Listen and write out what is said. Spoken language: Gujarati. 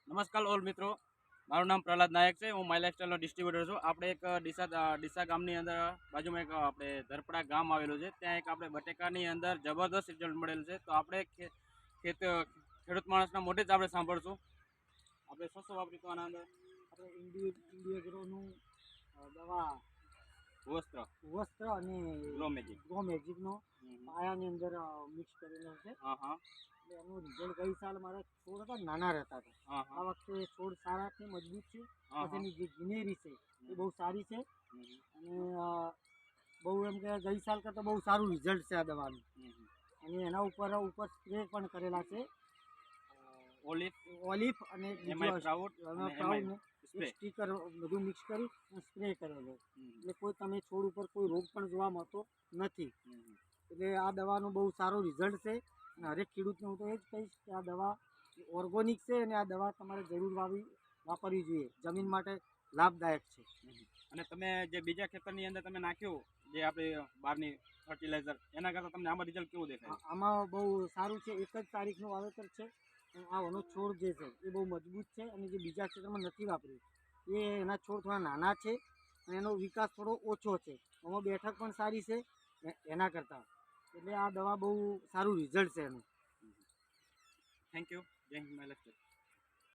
નમસ્કાર ઓલ મિત્રો, મારું નામ પ્રહલાદ નાયક છે. હું માય લાઇફસ્ટાઈલનો ડિસ્ટ્રીબ્યુટર છું. આપણે એક ડીસા ગામની અંદર બાજુમાં એક આપણે ધરપડા ગામ આવેલું છે. ત્યાં એક આપણે બટેકાની અંદર જબરદસ્ત રિઝલ્ટ મળેલું છે. તો આપણે ખેડૂત માણસના મોઢે જ આપણે સાંભળશું. આપણે શું વાપરીશું આના અંદર? આપણે ઇન્ડિયોગ્રોનું દવા વસ્ત્ર અને ગ્રો મેજિકનો પાયાની અંદર મિક્સ કરેલો છે. હા. એટલે એનું રિઝલ્ટ ગઈ સાલ મારા છોડ હતા નાના રહેતા હતા. આ વખતે છોડ સારા છે, મજબૂત છે. પછીની જે ગ્રીનરી છે એ બહુ સારી છે અને બહુ એમ કે ગઈ સાલ કરતાં બહુ સારું રિઝલ્ટ છે આ દવાનું. અને એના ઉપર સ્પ્રે પણ કરેલા છે, ઓલિફ અને પ્રાઉડ સ્ટીકર બધું મિક્સ કરી સ્પ્રે કરેલો. એટલે કોઈ તમે છોડ ઉપર કોઈ રોગ પણ જોવા મળતો નથી. એટલે આ દવાનું બહુ સારું રિઝલ્ટ છે અને હરેક ખેડૂતને હું તો એ જ કહીશ કે આ દવા ઓર્ગોનિક છે અને આ દવા તમારે જરૂર વાપરવી જોઈએ. જમીન માટે લાભદાયક છે. અને તમે જે બીજા ખેતરની અંદર તમે નાખ્યું જે આપણે બહારની ફર્ટિલાઇઝર, એના કરતાં તમને આમાં રિઝલ્ટ કેવું દેખાય? આમાં બહુ સારું છે. એક જ તારીખનું વાવેતર છે. આનો છોડ જે છે એ બહુ મજબૂત છે અને જે બીજા ક્ષેત્રમાં નથી વાપર્યું એ એના છોડ થોડા નાના છે અને એનો વિકાસ થોડો ઓછો છે. એમાં બેઠક પણ સારી છે એના કરતાં. એટલે આ દવા બહુ સારું રિઝલ્ટ છે એનું. Thank you. જય હિન્દ. My life.